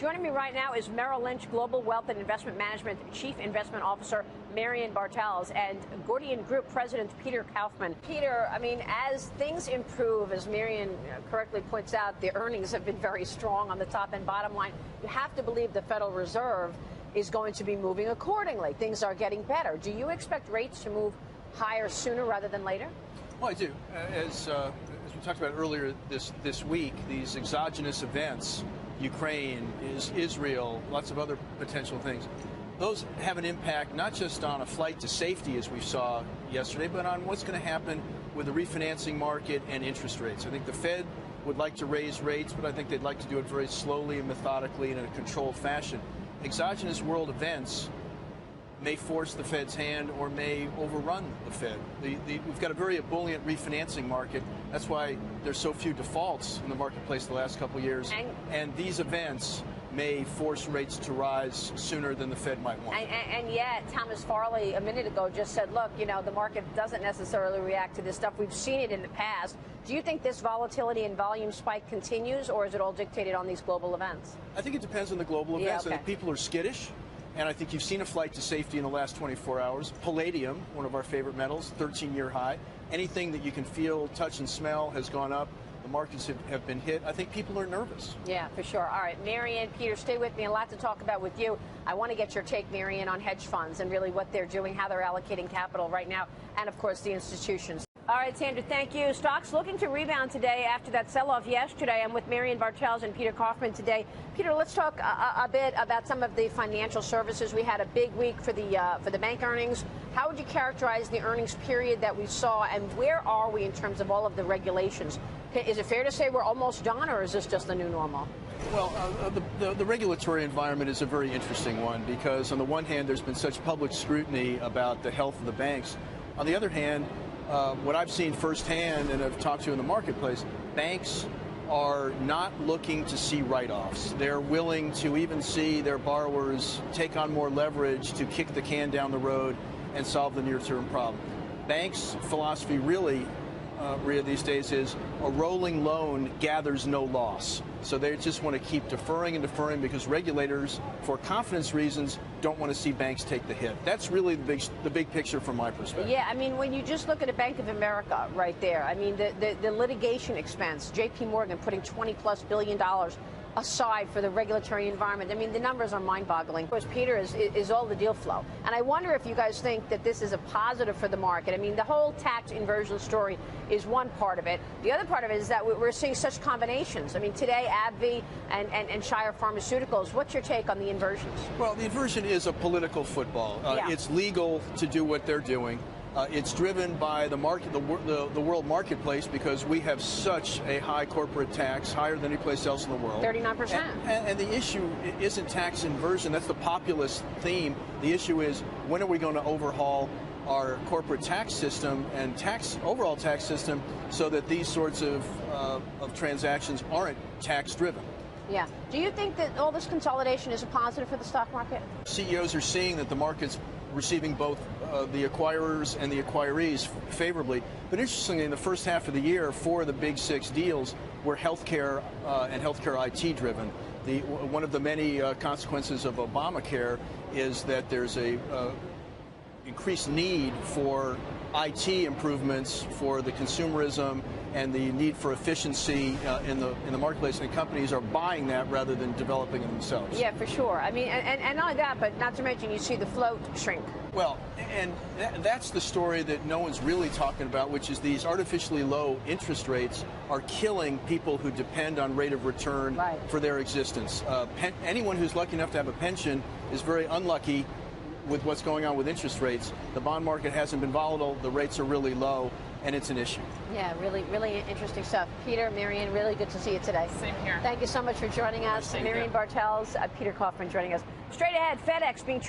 Joining me right now is Merrill Lynch Global Wealth and Investment Management Chief Investment Officer Maria Bartiromo and Gordian Group President Peter Kaufman. Peter, I mean, as things improve, as Marian correctly points out, the earnings have been very strong on the top and bottom line. You have to believe the Federal Reserve is going to be moving accordingly. Things are getting better. Do you expect rates to move higher sooner rather than later? Well, I do. As we talked about earlier this week, these exogenous events, Ukraine, Israel, lots of other potential things, those have an impact not just on a flight to safety, as we saw yesterday, but on what's going to happen with the refinancing market and interest rates. I think the Fed would like to raise rates, but I think they'd like to do it very slowly and methodically and in a controlled fashion. Exogenous world events may force the Fed's hand or may overrun the Fed. We've got a very ebullient refinancing market. That's why there's so few defaults in the marketplace the last couple of years. And these events may force rates to rise sooner than the Fed might want. And yet, Thomas Farley a minute ago just said, look, you know, the market doesn't necessarily react to this stuff. We've seen it in the past. Do you think this volatility and volume spike continues, or is it all dictated on these global events? I think it depends on the global events. I think people are skittish. And I think you've seen a flight to safety in the last 24 hours. Palladium, one of our favorite metals, 13-year high. Anything that you can feel, touch, and smell has gone up. The markets have been hit. I think people are nervous. Yeah, for sure. All right, Marian, Peter, stay with me. A lot to talk about with you. I want to get your take, Marian, on hedge funds and really what they're doing, how they're allocating capital right now, and, of course, the institutions. All right, Sandra, thank you. Stocks looking to rebound today after that sell-off yesterday. I'm with Maria Bartiromo and Peter Kaufman today. Peter, let's talk a bit about some of the financial services. We had a big week for the bank earnings. How would you characterize the earnings period that we saw, and where are we in terms of all of the regulations? Is it fair to say we're almost done, or is this just the new normal? Well, the regulatory environment is a very interesting one because, on the one hand, there's been such public scrutiny about the health of the banks. On the other hand, what I've seen firsthand and have talked to in the marketplace, banks are not looking to see write-offs. They're willing to even see their borrowers take on more leverage to kick the can down the road and solve the near-term problem. Banks' philosophy really, Maria, these days is a rolling loan gathers no loss. So they just want to keep deferring and deferring because regulators, for confidence reasons, don't want to see banks take the hit. That's really the big picture from my perspective. Yeah, I mean, when you just look at a Bank of America right there, I mean, the litigation expense, J.P. Morgan putting $20+ billion aside for the regulatory environment. I mean, the numbers are mind-boggling. Of course, Peter, is all the deal flow. And I wonder if you guys think that this is a positive for the market. I mean, the whole tax inversion story is one part of it. The other part of it is that we're seeing such combinations. I mean, today, AbbVie and Shire Pharmaceuticals. What's your take on the inversions? Well, the inversion is a political football. It's legal to do what they're doing. It's driven by the market, the world marketplace, because we have such a high corporate tax, higher than any place else in the world. 39%. And the issue isn't tax inversion. That's the populist theme. The issue is, when are we going to overhaul our corporate tax system and overall tax system so that these sorts of transactions aren't tax driven? Yeah. Do you think that all this consolidation is a positive for the stock market? CEOs are seeing that the market's receiving both the acquirers and the acquirees favorably. But interestingly, in the first half of the year, 4 of the big 6 deals were healthcare and healthcare IT driven. One of the many consequences of Obamacare is that there's a increased need for IT improvements for the consumerism and the need for efficiency in the marketplace, and companies are buying that rather than developing it themselves. Yeah, for sure. I mean, and not only that, but not to mention you see the float shrink. Well, and that's the story that no one's really talking about, which is these artificially low interest rates are killing people who depend on rate of return for their existence. Anyone who's lucky enough to have a pension is very unlucky with what's going on with interest rates. The bond market hasn't been volatile, the rates are really low, and it's an issue. Yeah, really, really interesting stuff. Peter, Marian, really good to see you today. Same here. Thank you so much for joining us. Maria Bartiromo, Peter Kaufman joining us. Straight ahead, FedEx being